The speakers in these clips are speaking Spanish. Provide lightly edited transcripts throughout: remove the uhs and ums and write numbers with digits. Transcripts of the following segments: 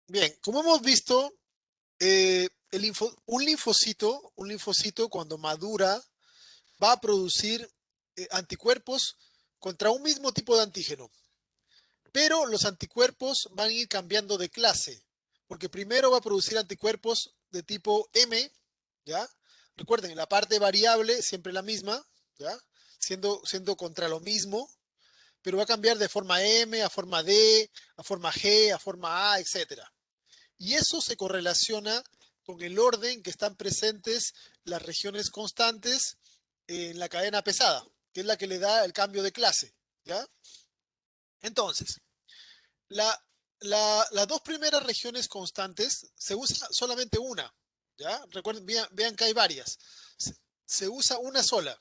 Bien, como hemos visto, un linfocito cuando madura va a producir anticuerpos contra un mismo tipo de antígeno, pero los anticuerpos van a ir cambiando de clase, porque primero va a producir anticuerpos de tipo M, ¿ya? Recuerden, la parte variable siempre la misma, ¿ya? Siendo contra lo mismo, pero va a cambiar de forma M a forma D, a forma G, a forma A, etcétera. Y eso se correlaciona con el orden que están presentes las regiones constantes en la cadena pesada, que es la que le da el cambio de clase, ¿ya? Entonces, la, las dos primeras regiones constantes se usa solamente una, ¿ya? Recuerden, vean que hay varias. Se usa una sola.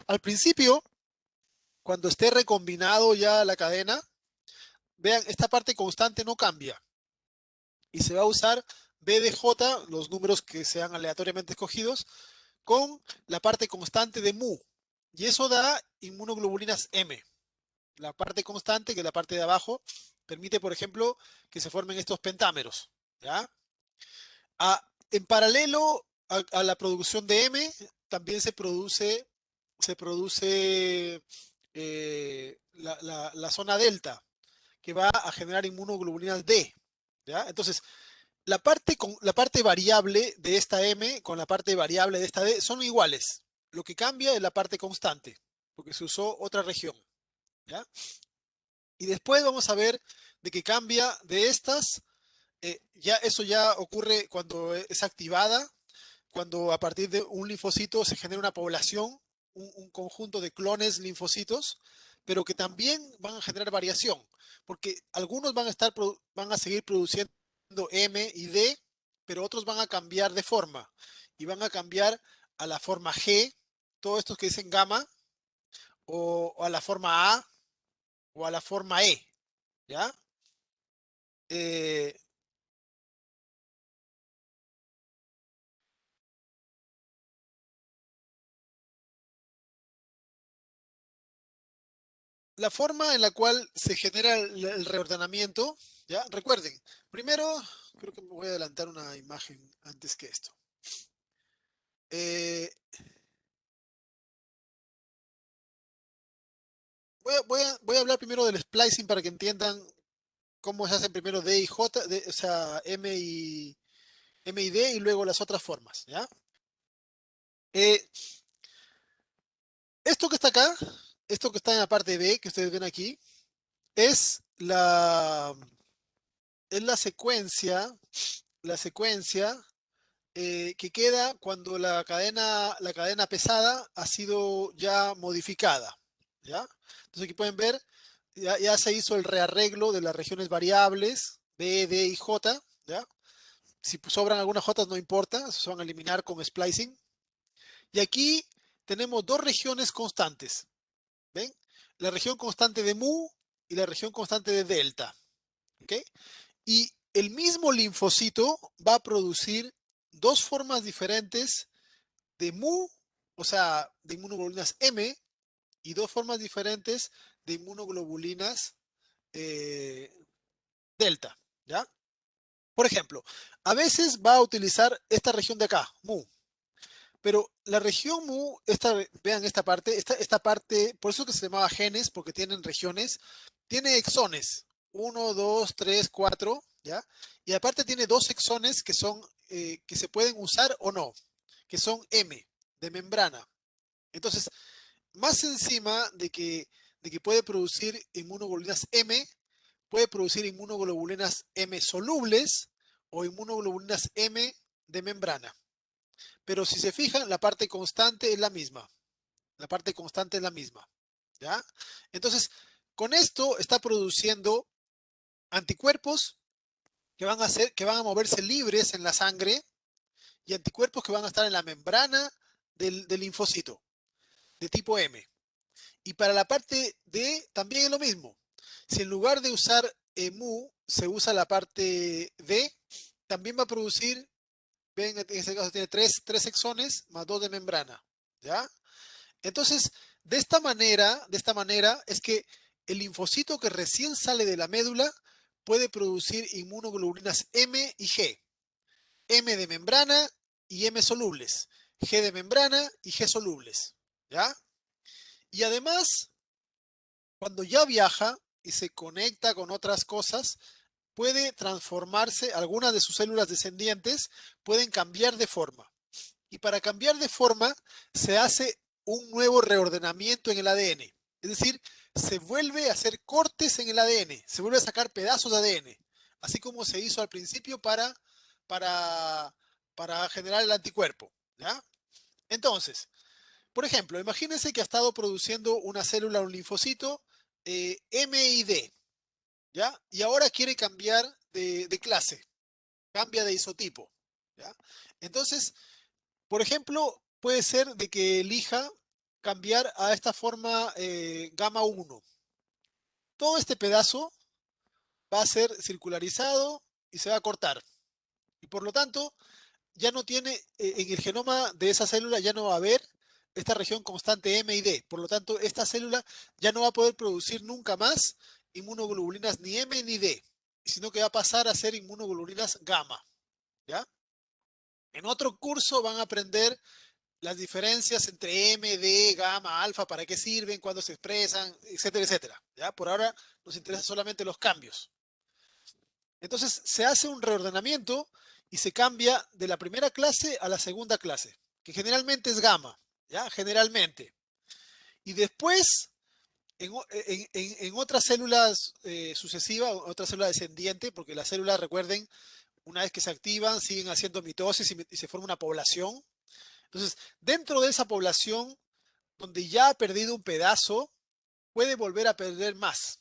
Al principio, cuando esté recombinado ya la cadena, vean, esta parte constante no cambia y se va a usar B de J, los números que sean aleatoriamente escogidos, con la parte constante de mu. Y eso da inmunoglobulinas M. La parte constante, que es la parte de abajo, permite, por ejemplo, que se formen estos pentámeros. ¿Ya? En paralelo a la producción de M, también se produce la zona delta, que va a generar inmunoglobulinas D. ¿Ya? Entonces, la parte variable de esta M con la parte variable de esta D son iguales. Lo que cambia es la parte constante, porque se usó otra región. ¿Ya? Y después vamos a ver de que cambia de estas. Eso ya ocurre cuando es activada, cuando a partir de un linfocito se genera una población, un conjunto de clones linfocitos, pero que también van a generar variación, porque algunos van a seguir produciendo M y D, pero otros van a cambiar de forma y van a cambiar a la forma G, todos estos que dicen gamma, o a la forma A o a la forma E, ¿ya? Eh, la forma en la cual se genera el reordenamiento, ¿ya? Recuerden, primero, creo que me voy a adelantar una imagen antes que esto. Eh, voy a hablar primero del splicing para que entiendan cómo se hacen primero D y J, o sea, M y D y luego las otras formas, ¿ya? Eh, esto que está acá, esto que está en la parte B, que ustedes ven aquí, es la secuencia que queda cuando la cadena pesada ha sido ya modificada. ¿Ya? Entonces aquí pueden ver, ya se hizo el rearreglo de las regiones variables B, D y J. ¿Ya? Si sobran algunas J no importa, se van a eliminar con splicing. Y aquí tenemos dos regiones constantes. ¿Ven? La región constante de mu y la región constante de delta. ¿Ok? Y el mismo linfocito va a producir dos formas diferentes de mu, o sea, de inmunoglobulinas M, y dos formas diferentes de inmunoglobulinas eh, delta, ¿ya? Por ejemplo, a veces va a utilizar esta región de acá, mu, pero la región mu, vean esta parte, por eso que se llamaba genes, porque tienen regiones, tiene exones, uno, dos, tres, cuatro, ¿ya? Y aparte tiene dos exones que se pueden usar o no, que son M, de membrana. Entonces, más encima de que puede producir inmunoglobulinas M, puede producir inmunoglobulinas M solubles o inmunoglobulinas M de membrana. Pero si se fijan, la parte constante es la misma. La parte constante es la misma. ¿Ya? Entonces, con esto está produciendo anticuerpos que van a moverse libres en la sangre y anticuerpos que van a estar en la membrana del linfocito de tipo M. Y para la parte D también es lo mismo. Si en lugar de usar mu se usa la parte D, también va a producir, ven, en este caso tiene tres exones más dos de membrana. ¿Ya? Entonces, de esta manera es que el linfocito que recién sale de la médula puede producir inmunoglobulinas M y G. M de membrana y M solubles. G de membrana y G solubles. ¿Ya? Y además, cuando ya viaja y se conecta con otras cosas, puede transformarse, algunas de sus células descendientes pueden cambiar de forma. Y para cambiar de forma se hace un nuevo reordenamiento en el ADN. Es decir, se vuelve a hacer cortes en el ADN, se vuelve a sacar pedazos de ADN, así como se hizo al principio para, para generar el anticuerpo. ¿Ya? Entonces, por ejemplo, imagínense que ha estado produciendo una célula, un linfocito, MID, ¿ya? Y ahora quiere cambiar de clase, cambia de isotipo, ¿ya? Entonces, por ejemplo, puede ser de que elija cambiar a esta forma gamma 1. Todo este pedazo va a ser circularizado y se va a cortar. Y por lo tanto, ya no tiene, en el genoma de esa célula ya no va a haber esta región constante M y D. Por lo tanto, esta célula ya no va a poder producir nunca más inmunoglobulinas ni M ni D, sino que va a pasar a ser inmunoglobulinas gamma. ¿Ya? En otro curso van a aprender las diferencias entre M, D, gamma, alfa, para qué sirven, cuándo se expresan, etcétera, etcétera. ¿Ya? Por ahora nos interesan solamente los cambios. Entonces se hace un reordenamiento y se cambia de la primera clase a la segunda clase, que generalmente es gamma, ¿ya? Generalmente. Y después, en otras células sucesivas, otras células descendientes, porque las células, recuerden, una vez que se activan, siguen haciendo mitosis y se forma una población. Entonces, dentro de esa población, donde ya ha perdido un pedazo, puede volver a perder más,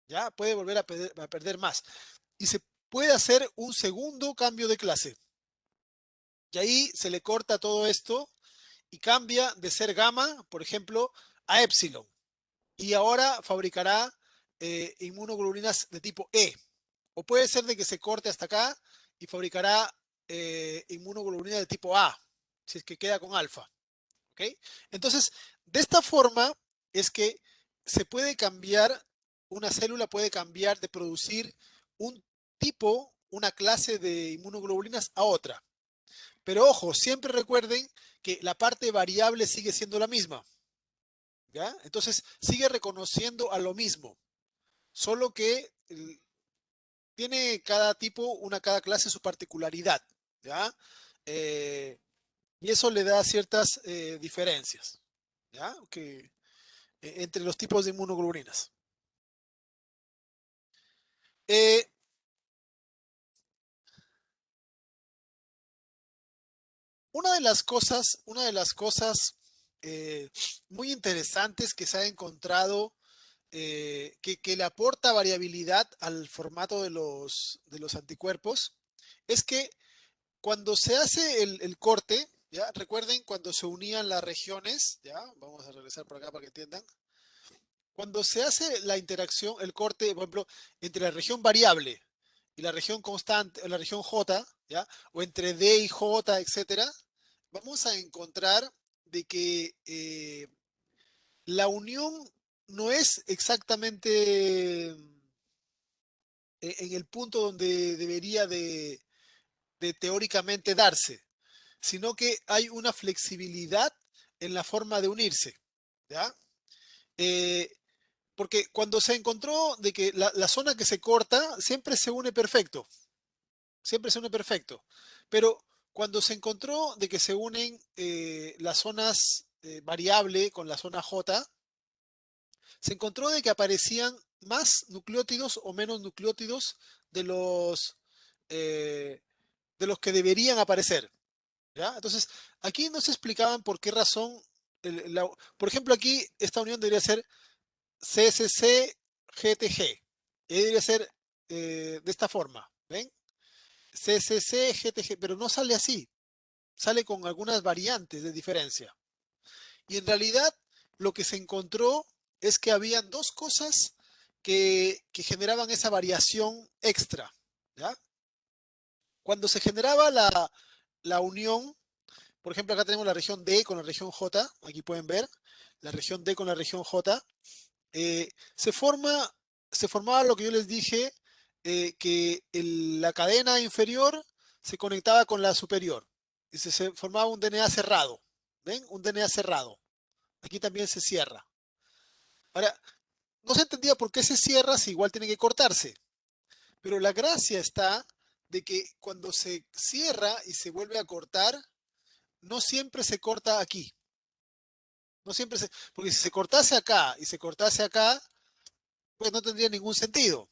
¿ya? Puede volver a perder más. Y se puede hacer un segundo cambio de clase. Y ahí se le corta todo esto y cambia de ser gamma, por ejemplo, a epsilon. Y ahora fabricará inmunoglobulinas de tipo E. O puede ser de que se corte hasta acá y fabricará inmunoglobulinas de tipo A, si es que queda con alfa. ¿Ok? Entonces, de esta forma es que se puede cambiar, una célula puede cambiar de producir un tipo, una clase de inmunoglobulinas a otra. Pero ojo, siempre recuerden que la parte variable sigue siendo la misma. ¿Ya? Entonces, sigue reconociendo a lo mismo, solo que tiene cada tipo, cada clase su particularidad. ¿Ya? Eh, y eso le da ciertas diferencias. ¿Ya? Entre los tipos de inmunoglobulinas. Eh, una de las cosas eh, muy interesantes que se ha encontrado que le aporta variabilidad al formato de los anticuerpos es que cuando se hace el corte, ¿ya? Recuerden cuando se unían las regiones, ¿ya? Vamos a regresar por acá para que entiendan. Cuando se hace la interacción, el corte, por ejemplo, entre la región variable y la región constante, o la región J, ¿ya? O entre D y J, etcétera, vamos a encontrar de que la unión no es exactamente en el punto donde debería de teóricamente darse, sino que hay una flexibilidad en la forma de unirse, ¿ya? Eh, Porque cuando se encontró de que la zona que se corta siempre se une perfecto, siempre se une perfecto. Pero cuando se encontró de que se unen las zonas variable con la zona J, se encontró de que aparecían más nucleótidos o menos nucleótidos de los, eh, de los que deberían aparecer. ¿Ya? Entonces, aquí no se explicaban por qué razón, por ejemplo, aquí esta unión debería ser CCC-GTG. Debería ser de esta forma, ¿ven? CCC-GTG, pero no sale así, sale con algunas variantes de diferencia. Y en realidad lo que se encontró es que habían dos cosas que generaban esa variación extra, ¿ya? Cuando se generaba la unión, por ejemplo, acá tenemos la región D con la región J, aquí pueden ver, la región D con la región J, se formaba lo que yo les dije, que la cadena inferior se conectaba con la superior y se formaba un DNA cerrado. ¿Ven? Un DNA cerrado. Aquí también se cierra. Ahora, no se entendía por qué se cierra si igual tiene que cortarse, pero la gracia está de que cuando se cierra y se vuelve a cortar, no siempre se corta aquí. No siempre se, porque si se cortase acá y se cortase acá, pues no tendría ningún sentido.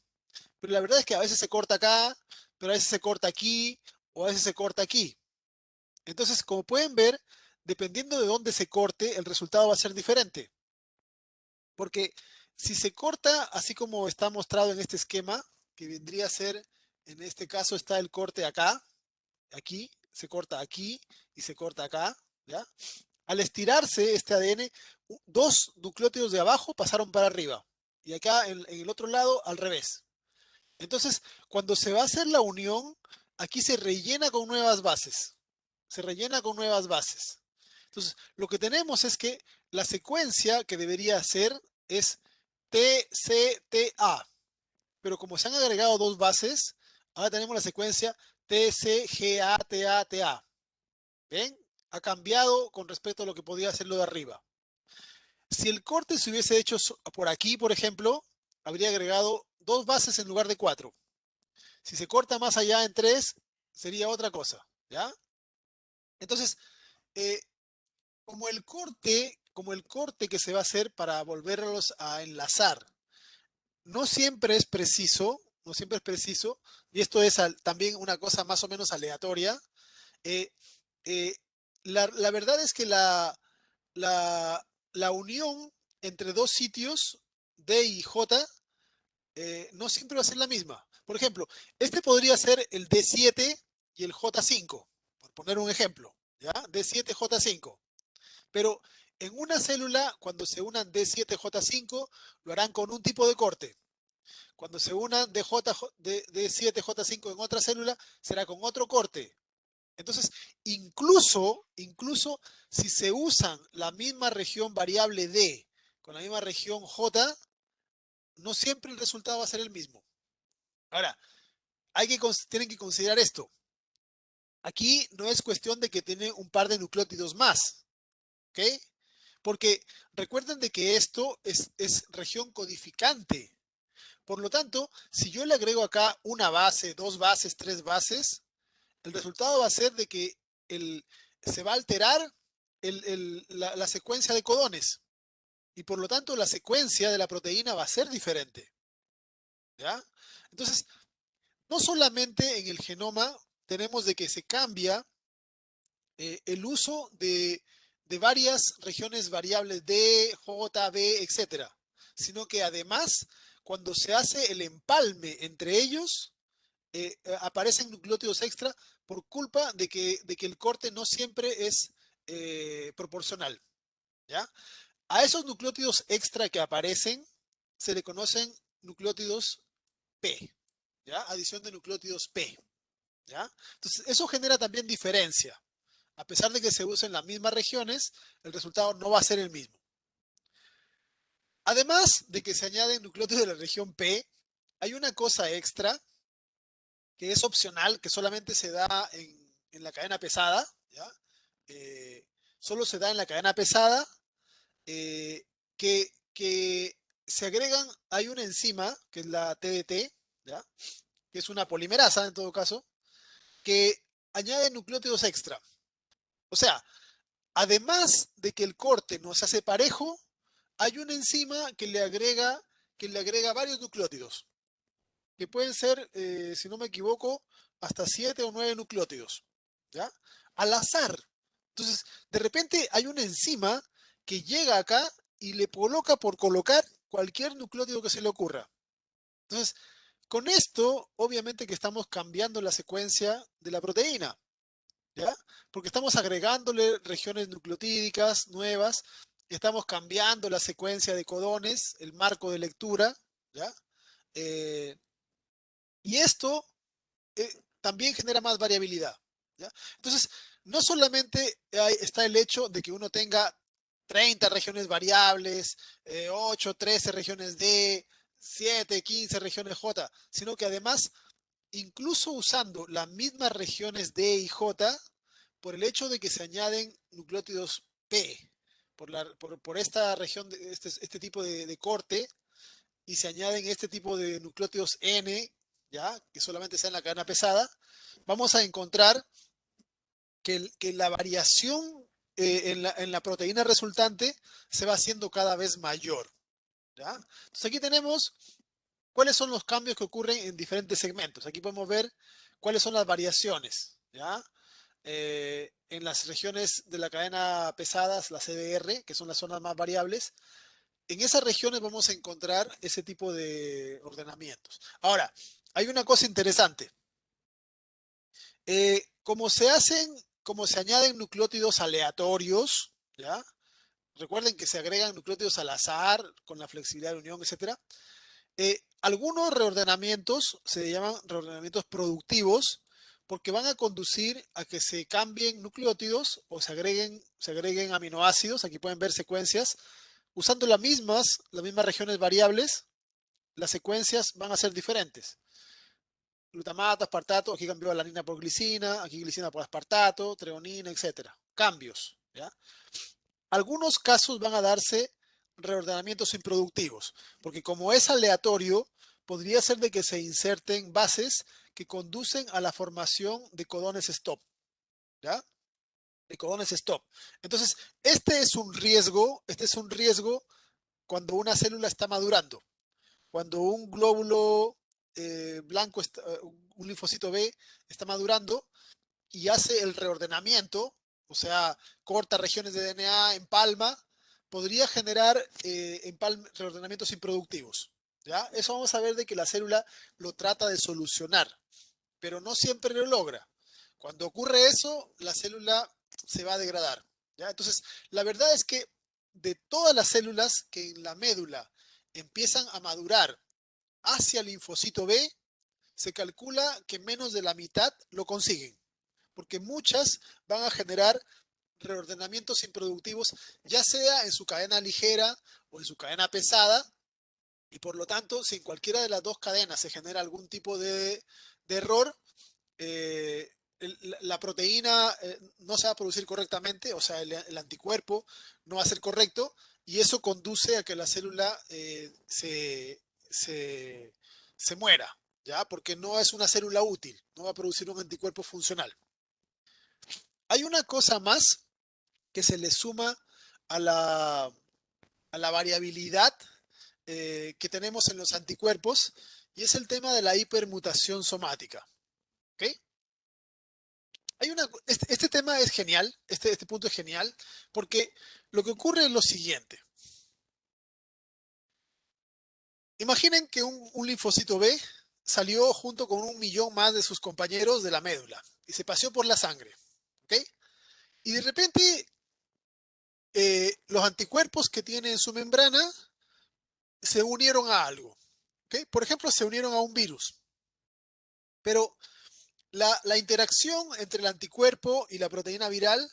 Pero la verdad es que a veces se corta acá, pero a veces se corta aquí o a veces se corta aquí. Entonces, como pueden ver, dependiendo de dónde se corte, el resultado va a ser diferente. Porque si se corta así como está mostrado en este esquema, que vendría a ser, en este caso está el corte acá, aquí, se corta aquí y se corta acá, ¿ya? Al estirarse este ADN, dos nucleótidos de abajo pasaron para arriba y acá en el otro lado al revés. Entonces, cuando se va a hacer la unión, aquí se rellena con nuevas bases. Se rellena con nuevas bases. Entonces, lo que tenemos es que la secuencia que debería ser es TCTA, pero como se han agregado dos bases, ahora tenemos la secuencia TCGATATA. ¿Ven? Ha cambiado con respecto a lo que podía hacerlo de arriba. Si el corte se hubiese hecho por aquí, por ejemplo, habría agregado dos bases en lugar de cuatro. Si se corta más allá en tres, sería otra cosa, ¿ya? Entonces, eh, como el corte que se va a hacer para volverlos a enlazar, no siempre es preciso, no siempre es preciso, y esto es también una cosa más o menos aleatoria. eh, eh, la verdad es que la, la unión entre dos sitios, D y J, no siempre va a ser la misma. Por ejemplo, este podría ser el D7 y el J5, por poner un ejemplo, ¿ya? D7J5. Pero en una célula, cuando se unan D7J5, lo harán con un tipo de corte. Cuando se unan D7J5 en otra célula, será con otro corte. Entonces, incluso si se usan la misma región variable D con la misma región J, no siempre el resultado va a ser el mismo. Ahora, tienen que considerar esto. Aquí no es cuestión de que tiene un par de nucleótidos más, ¿ok? Porque recuerden de que esto es región codificante. Por lo tanto, si yo le agrego acá una base, dos bases, tres bases, el resultado va a ser de que el, se va a alterar la secuencia de codones y por lo tanto la secuencia de la proteína va a ser diferente, ¿ya? Entonces, no solamente en el genoma tenemos de que se cambia el uso de varias regiones variables D, J, B, etcétera, sino que además, cuando se hace el empalme entre ellos, aparecen nucleótidos extra por culpa de que el corte no siempre es proporcional, ¿ya? A esos nucleótidos extra que aparecen se le conocen nucleótidos P, ¿ya? Adición de nucleótidos P, ¿ya? Entonces, eso genera también diferencia. A pesar de que se usen las mismas regiones, el resultado no va a ser el mismo. Además de que se añaden nucleótidos de la región P, hay una cosa extra que es opcional, que solamente se da en la cadena pesada, ¿ya? Eh, Solo se da en la cadena pesada, que se agregan, hay una enzima, que es la TDT, ¿ya? Que es una polimerasa en todo caso, que añade nucleótidos extra. O sea, además de que el corte no se hace parejo, hay una enzima que le agrega varios nucleótidos, que pueden ser, si no me equivoco, hasta 7 o 9 nucleótidos, ¿ya? Al azar. Entonces, de repente hay una enzima que llega acá y le coloca por colocar cualquier nucleótido que se le ocurra. Entonces, con esto, obviamente que estamos cambiando la secuencia de la proteína, ¿ya? Porque estamos agregándole regiones nucleotídicas nuevas, estamos cambiando la secuencia de codones, el marco de lectura, ¿ya? Eh, y esto también genera más variabilidad, ¿ya? Entonces, no solamente está el hecho de que uno tenga 30 regiones variables, 8, 13 regiones D, 7, 15 regiones J, sino que además, incluso usando las mismas regiones D y J, por el hecho de que se añaden nucleótidos P, por esta región, este tipo de corte, y se añaden este tipo de nucleótidos N, ¿ya? Que solamente sea en la cadena pesada, vamos a encontrar que la variación en la proteína resultante se va haciendo cada vez mayor, ¿ya? Entonces aquí tenemos cuáles son los cambios que ocurren en diferentes segmentos. Aquí podemos ver cuáles son las variaciones, ¿ya? En las regiones de la cadena pesadas, la CDR, que son las zonas más variables, en esas regiones vamos a encontrar ese tipo de ordenamientos. Ahora, hay una cosa interesante. Como se añaden nucleótidos aleatorios, ¿ya? Recuerden que se agregan nucleótidos al azar con la flexibilidad de unión, etcétera. Algunos reordenamientos se llaman reordenamientos productivos porque van a conducir a que se cambien nucleótidos o se agreguen aminoácidos. Aquí pueden ver secuencias. Usando las mismas regiones variables, las secuencias van a ser diferentes. Glutamato, aspartato, aquí cambió alanina por glicina, aquí glicina por aspartato, treonina, etcétera. Cambios, ¿ya? Algunos casos van a darse reordenamientos improductivos, porque como es aleatorio, podría ser de que se inserten bases que conducen a la formación de codones stop, ¿ya? De codones stop. Entonces, este es un riesgo cuando una célula está madurando. Cuando un glóbulo blanco, un linfocito B está madurando y hace el reordenamiento, o sea, corta regiones de DNA, empalma, podría generar reordenamientos improductivos. ¿Ya? Eso vamos a ver de que la célula lo trata de solucionar, pero no siempre lo logra. Cuando ocurre eso, la célula se va a degradar. ¿Ya? Entonces, la verdad es que de todas las células que en la médula empiezan a madurar hacia el linfocito B, se calcula que menos de la mitad lo consiguen, porque muchas van a generar reordenamientos improductivos, ya sea en su cadena ligera o en su cadena pesada, y por lo tanto, si en cualquiera de las dos cadenas se genera algún tipo de error, eh, la proteína no se va a producir correctamente, o sea, el anticuerpo no va a ser correcto, y eso conduce a que la célula se, se muera, ¿ya? Porque no es una célula útil, no va a producir un anticuerpo funcional. Hay una cosa más que se le suma a a la variabilidad que tenemos en los anticuerpos, y es el tema de la hipermutación somática. ¿Ok? Este tema es genial, este punto es genial, porque lo que ocurre es lo siguiente. Imaginen que un linfocito B salió junto con 1 millón más de sus compañeros de la médula y se paseó por la sangre. ¿Ok? Y de repente, los anticuerpos que tiene en su membrana se unieron a algo. ¿Ok? Por ejemplo, se unieron a un virus. Pero la interacción entre el anticuerpo y la proteína viral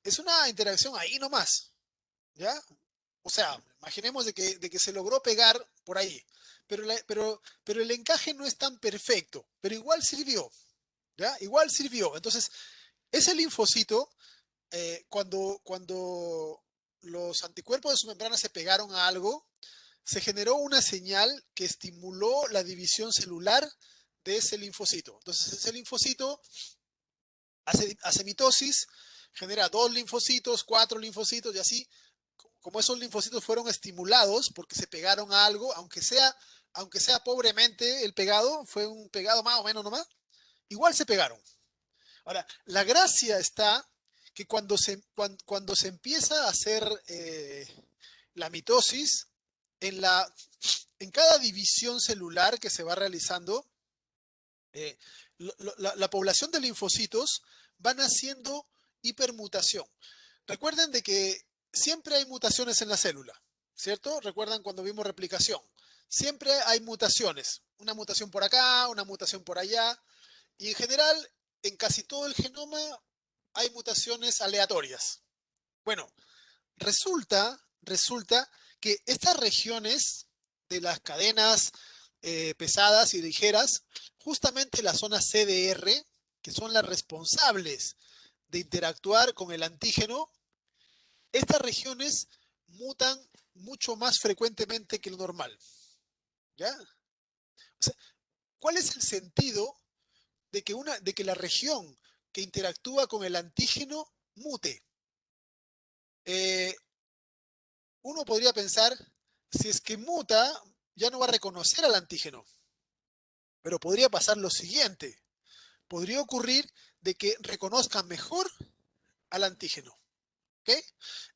es una interacción ahí nomás, ¿ya? O sea, imaginemos de que se logró pegar por ahí, pero el encaje no es tan perfecto, pero igual sirvió, ¿ya? Igual sirvió. Entonces, ese linfocito, cuando los anticuerpos de su membrana se pegaron a algo, se generó una señal que estimuló la división celular de ese linfocito. Entonces, ese linfocito hace mitosis, genera 2 linfocitos, 4 linfocitos y así, como esos linfocitos fueron estimulados porque se pegaron a algo, aunque sea pobremente el pegado, fue un pegado más o menos nomás, igual se pegaron. Ahora, la gracia está que cuando se empieza a hacer la mitosis, en, la, en cada división celular que se va realizando, eh, la población de linfocitos van haciendo hipermutación. Recuerden de que siempre hay mutaciones en la célula, ¿cierto? Recuerdan cuando vimos replicación. Siempre hay mutaciones. Una mutación por acá, una mutación por allá. Y en general, en casi todo el genoma hay mutaciones aleatorias. Bueno, resulta que estas regiones de las cadenas pesadas y ligeras, justamente la zona CDR, que son las responsables de interactuar con el antígeno, estas regiones mutan mucho más frecuentemente que lo normal. ¿Ya? O sea, ¿cuál es el sentido de que la región que interactúa con el antígeno mute? Eh, Uno podría pensar, si es que muta, ya no va a reconocer al antígeno. Pero podría pasar lo siguiente. Podría ocurrir de que reconozca mejor al antígeno. ¿Ok?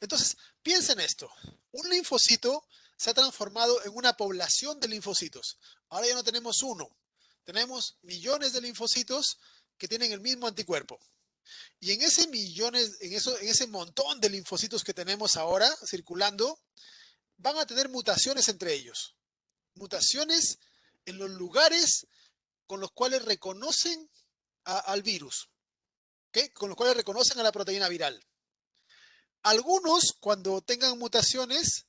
Entonces, piensa en esto. Un linfocito se ha transformado en una población de linfocitos. Ahora ya no tenemos uno. Tenemos millones de linfocitos que tienen el mismo anticuerpo. Y en ese millones, en ese montón de linfocitos que tenemos ahora circulando, van a tener mutaciones entre ellos. Mutaciones en los lugares con los cuales reconocen al virus, ¿okay? Con los cuales reconocen a la proteína viral. Algunos, cuando tengan mutaciones,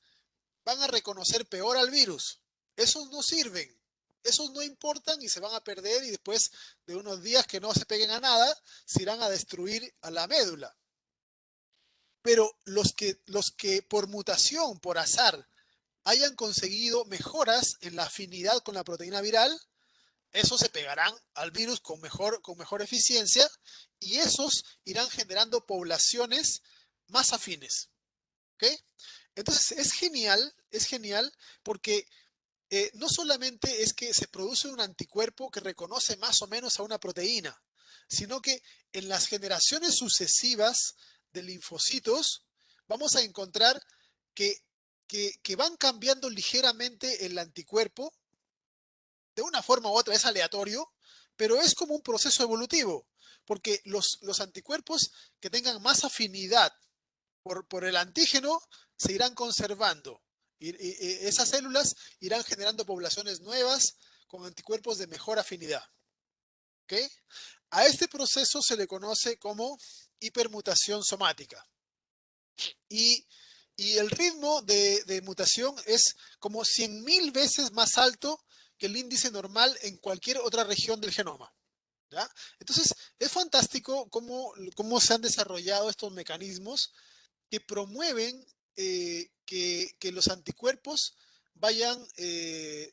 van a reconocer peor al virus. Esos no sirven, esos no importan y se van a perder y después de unos días que no se peguen a nada, se irán a destruir a la médula. Pero los que por mutación, por azar, hayan conseguido mejoras en la afinidad con la proteína viral, esos se pegarán al virus con mejor eficiencia y esos irán generando poblaciones más afines. ¿Ok? Entonces es genial porque no solamente es que se produce un anticuerpo que reconoce más o menos a una proteína, sino que en las generaciones sucesivas de linfocitos vamos a encontrar que, que van cambiando ligeramente el anticuerpo. De una forma u otra es aleatorio, pero es como un proceso evolutivo, porque los anticuerpos que tengan más afinidad por el antígeno se irán conservando. Y esas células irán generando poblaciones nuevas con anticuerpos de mejor afinidad. ¿Okay? A este proceso se le conoce como hipermutación somática. Y, y el ritmo de mutación es como 100.000 veces más alto que el índice normal en cualquier otra región del genoma. ¿Ya? Entonces, es fantástico cómo se han desarrollado estos mecanismos que promueven que los anticuerpos vayan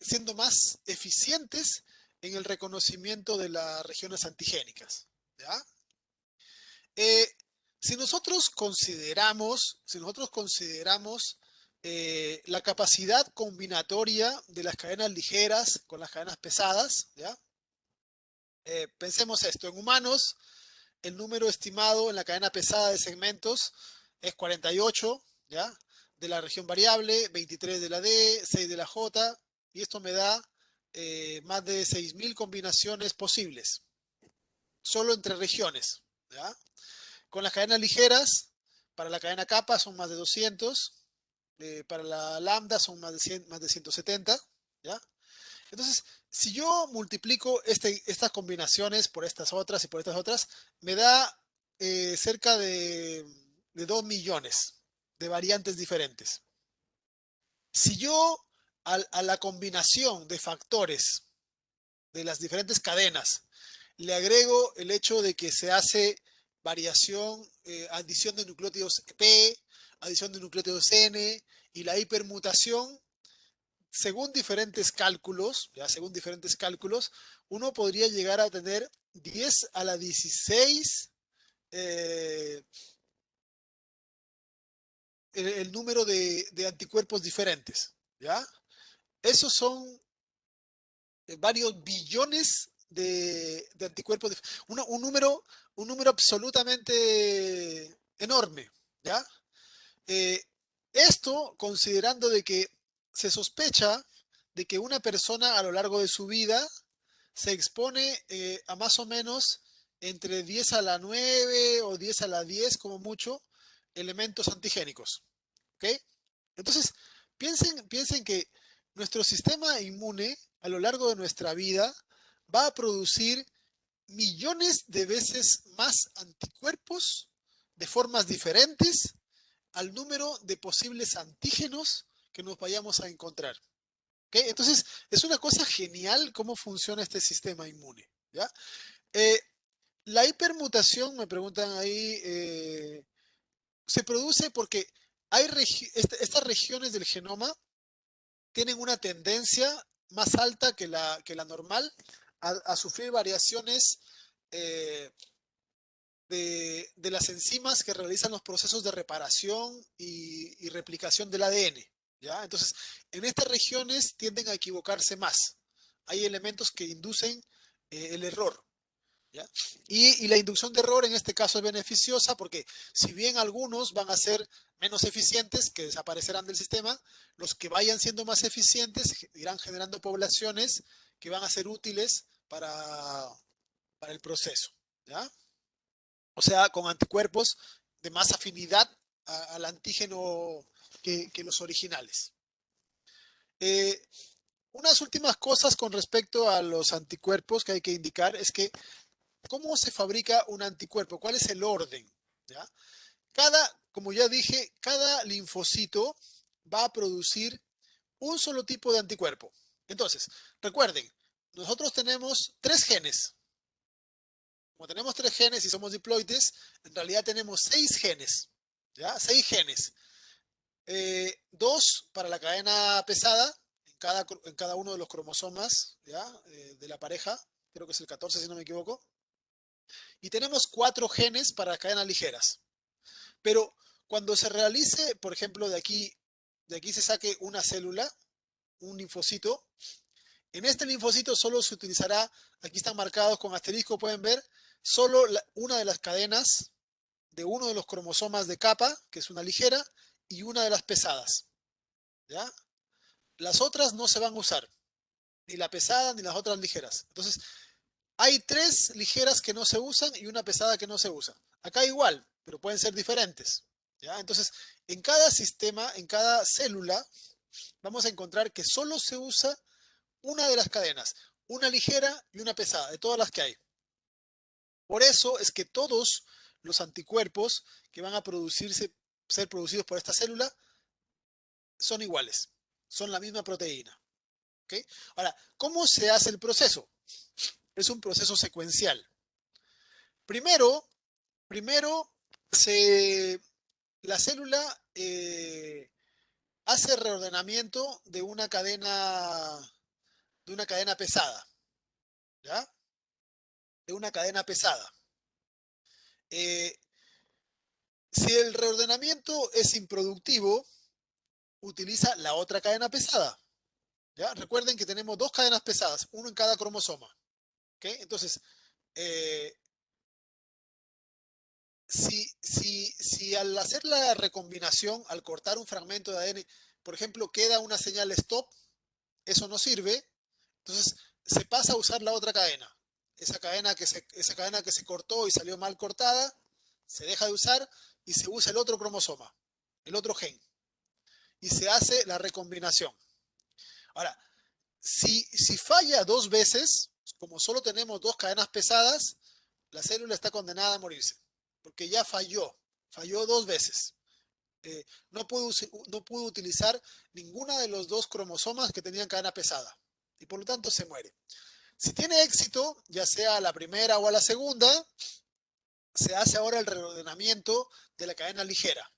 siendo más eficientes en el reconocimiento de las regiones antigénicas. ¿Ya? Eh, si nosotros consideramos la capacidad combinatoria de las cadenas ligeras con las cadenas pesadas, ¿ya? Pensemos esto, en humanos el número estimado en la cadena pesada de segmentos es 48, ¿ya? De la región variable, 23 de la D, 6 de la J, y esto me da más de 6.000 combinaciones posibles, solo entre regiones, ¿ya? Con las cadenas ligeras, para la cadena kappa son más de 200, para la lambda son más de 170, ¿ya? Entonces, si yo multiplico estas combinaciones por estas otras y por estas otras, me da cerca de 2 millones de variantes diferentes. Si yo a la combinación de factores de las diferentes cadenas le agrego el hecho de que se hace variación, adición de nucleótidos P, adición de nucleótidos N y la hipermutación, según diferentes cálculos, ya según diferentes cálculos, uno podría llegar a tener 10 a la 16 eh, el número de anticuerpos diferentes, ¿ya? Esos son varios billones de anticuerpos, un número absolutamente enorme, ¿ya? Eh, Esto considerando de que se sospecha de que una persona a lo largo de su vida se expone a más o menos entre 10 a la 9 o 10 a la 10 como mucho elementos antigénicos. ¿Ok? Entonces, piensen que nuestro sistema inmune a lo largo de nuestra vida va a producir millones de veces más anticuerpos de formas diferentes al número de posibles antígenos que nos vayamos a encontrar. ¿Ok? Entonces, es una cosa genial cómo funciona este sistema inmune. ¿Ya? Eh, la hipermutación, me preguntan ahí, se produce porque estas regiones del genoma tienen una tendencia más alta que la normal a sufrir variaciones eh, de las enzimas que realizan los procesos de reparación y replicación del ADN. ¿Ya? Entonces, en estas regiones tienden a equivocarse más. Hay elementos que inducen el error. ¿Ya? Y la inducción de error en este caso es beneficiosa porque si bien algunos van a ser menos eficientes, que desaparecerán del sistema, los que vayan siendo más eficientes irán generando poblaciones que van a ser útiles para el proceso. ¿Ya? O sea, con anticuerpos de más afinidad al antígeno que los originales. Eh, unas últimas cosas con respecto a los anticuerpos que hay que indicar es que ¿cómo se fabrica un anticuerpo? ¿Cuál es el orden? ¿Ya? Como ya dije, cada linfocito va a producir un solo tipo de anticuerpo. Entonces, recuerden, nosotros tenemos tres genes. Como tenemos tres genes y somos diploides, en realidad tenemos seis genes. ¿Ya? Seis genes. Dos para la cadena pesada, en cada uno de los cromosomas, ¿ya? De la pareja. Creo que es el 14 si no me equivoco. Y tenemos cuatro genes para cadenas ligeras. Pero cuando se realice, por ejemplo, de aquí se saque una célula, un linfocito, en este linfocito solo se utilizará, aquí están marcados con asterisco, pueden ver, solo una de las cadenas de uno de los cromosomas de capa, que es una ligera, y una de las pesadas. ¿Ya? Las otras no se van a usar, ni la pesada ni las otras ligeras. Entonces, hay tres ligeras que no se usan y una pesada que no se usa. Acá igual, pero pueden ser diferentes. ¿Ya? Entonces, en cada sistema, en cada célula, vamos a encontrar que solo se usa una de las cadenas, una ligera y una pesada, de todas las que hay. Por eso es que todos los anticuerpos que van a ser producidos por esta célula son iguales, son la misma proteína. ¿Okay? Ahora, ¿cómo se hace el proceso? Es un proceso secuencial. Primero, primero la célula hace reordenamiento de una cadena pesada, ¿ya? De una cadena pesada. Eh, si el reordenamiento es improductivo, utiliza la otra cadena pesada, ¿ya? Recuerden que tenemos dos cadenas pesadas, uno en cada cromosoma, ¿ok? Entonces, eh, si al hacer la recombinación, al cortar un fragmento de ADN, por ejemplo, queda una señal stop, eso no sirve, entonces se pasa a usar la otra cadena. Esa cadena que se cortó y salió mal cortada, se deja de usar y se usa el otro cromosoma, el otro gen, y se hace la recombinación. Ahora, si falla dos veces, como solo tenemos dos cadenas pesadas, la célula está condenada a morirse, porque ya falló dos veces. No pudo utilizar ninguna de los dos cromosomas que tenían cadena pesada y por lo tanto se muere. Si tiene éxito, ya sea a la primera o a la segunda, se hace ahora el reordenamiento de la cadena ligera.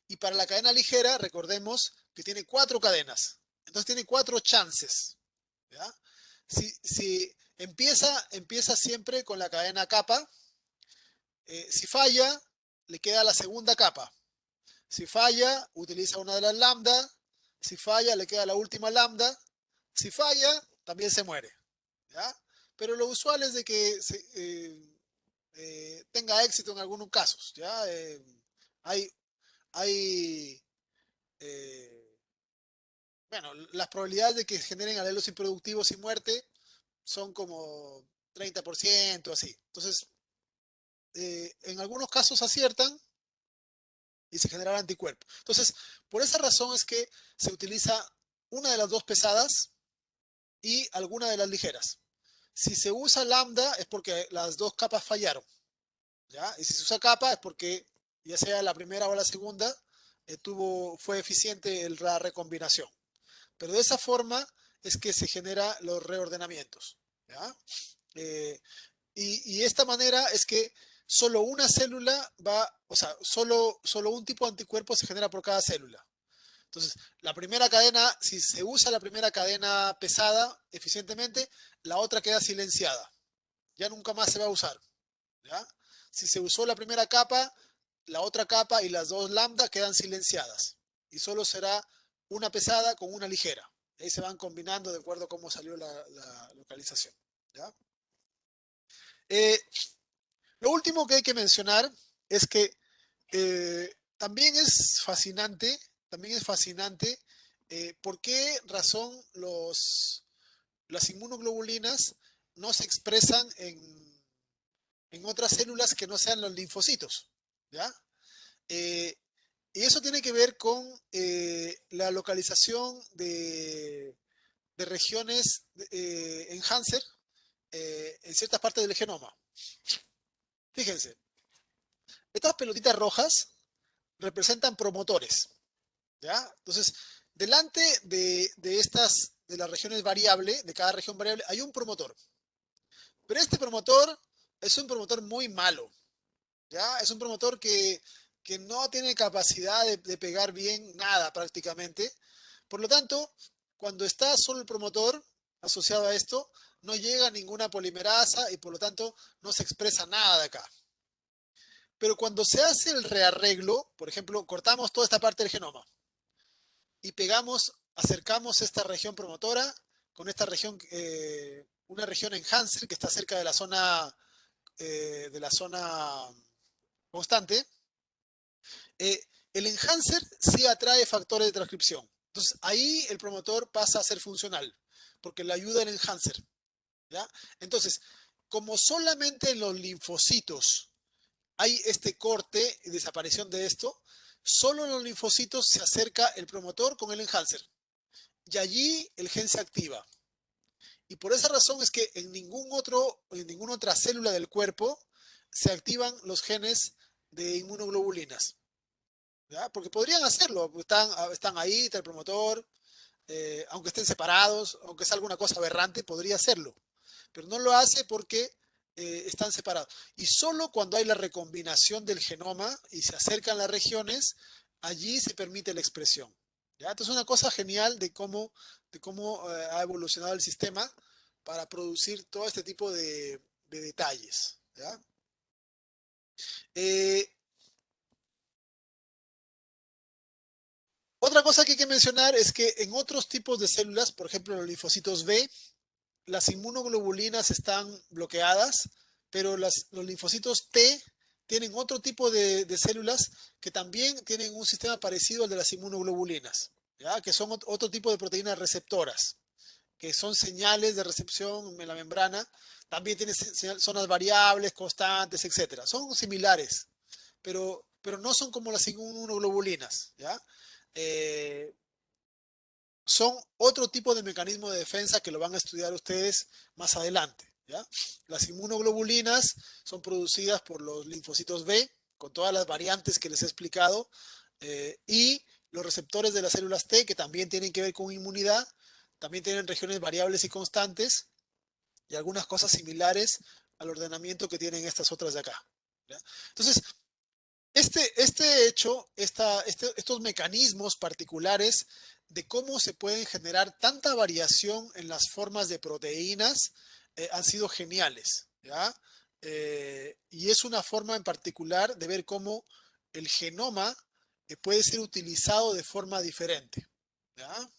Y para la cadena ligera, recordemos que tiene cuatro cadenas. Entonces tiene cuatro chances. ¿Ya? Si empieza siempre con la cadena capa. Si falla, le queda la segunda capa. Si falla, utiliza una de las lambda. Si falla, le queda la última lambda. Si falla, también se muere. ¿Ya? Pero lo usual es de que tenga éxito en algunos casos. ¿Ya? Hay, hay bueno, las probabilidades de que generen alelos improductivos y muerte son como 30%, así. Entonces, en algunos casos aciertan y se generan anticuerpos. Entonces, por esa razón es que se utiliza una de las dos pesadas y alguna de las ligeras. Si se usa lambda es porque las dos capas fallaron, ¿ya? Y si se usa capa es porque ya sea la primera o la segunda fue eficiente la recombinación. Pero de esa forma es que se generan los reordenamientos, ¿ya? Eh, y esta manera es que solo una célula va, o sea, solo un tipo de anticuerpo se genera por cada célula. Entonces, la primera cadena, si se usa la primera cadena pesada eficientemente, la otra queda silenciada. Ya nunca más se va a usar, ¿ya? Si se usó la primera capa, la otra capa y las dos lambda quedan silenciadas. Y solo será una pesada con una ligera. Ahí se van combinando de acuerdo a cómo salió la localización, ¿ya? Eh, lo último que hay que mencionar es que también es fascinante, por qué razón las inmunoglobulinas no se expresan en otras células que no sean los linfocitos, ¿ya? Eh, y eso tiene que ver con la localización de regiones enhancer en ciertas partes del genoma. Fíjense, estas pelotitas rojas representan promotores, ¿ya? Entonces, delante de las regiones variables, de cada región variable, hay un promotor. Pero este promotor es un promotor muy malo, ¿ya? Es un promotor que no tiene capacidad de pegar bien nada prácticamente. Por lo tanto, cuando está solo el promotor asociado a esto, no llega ninguna polimerasa y por lo tanto no se expresa nada de acá. Pero cuando se hace el rearreglo, por ejemplo, cortamos toda esta parte del genoma y pegamos, acercamos esta región promotora con esta región, una región enhancer que está cerca de la zona constante, eh, el enhancer sí atrae factores de transcripción. Entonces ahí el promotor pasa a ser funcional, porque le ayuda el enhancer, ¿ya? Entonces, como solamente en los linfocitos hay este corte y desaparición de esto, solo en los linfocitos se acerca el promotor con el enhancer. Y allí el gen se activa. Y por esa razón es que en ninguna otra célula del cuerpo se activan los genes de inmunoglobulinas, ¿ya? Porque podrían hacerlo, están ahí, está el promotor, aunque estén separados, aunque sea alguna cosa aberrante, podría hacerlo. Pero no lo hace porque están separados. Y solo cuando hay la recombinación del genoma y se acercan las regiones, allí se permite la expresión, ¿ya? Entonces es una cosa genial de cómo ha evolucionado el sistema para producir todo este tipo de detalles, ¿ya? Eh, Otra cosa que hay que mencionar es que en otros tipos de células, por ejemplo los linfocitos B, las inmunoglobulinas están bloqueadas, pero los linfocitos T tienen otro tipo de células que también tienen un sistema parecido al de las inmunoglobulinas, ¿ya? Que son otro tipo de proteínas receptoras, que son señales de recepción en la membrana. También tienen zonas variables, constantes, etcétera. Son similares, pero no son como las inmunoglobulinas, ¿ya? Eh, Son otro tipo de mecanismo de defensa que lo van a estudiar ustedes más adelante, ¿ya? Las inmunoglobulinas son producidas por los linfocitos B, con todas las variantes que les he explicado, y los receptores de las células T, que también tienen que ver con inmunidad, también tienen regiones variables y constantes, y algunas cosas similares al ordenamiento que tienen estas otras de acá, ¿ya? Entonces, este hecho, estos mecanismos particulares de cómo se pueden generar tanta variación en las formas de proteínas han sido geniales, ¿ya? Y es una forma en particular de ver cómo el genoma puede ser utilizado de forma diferente, ¿ya?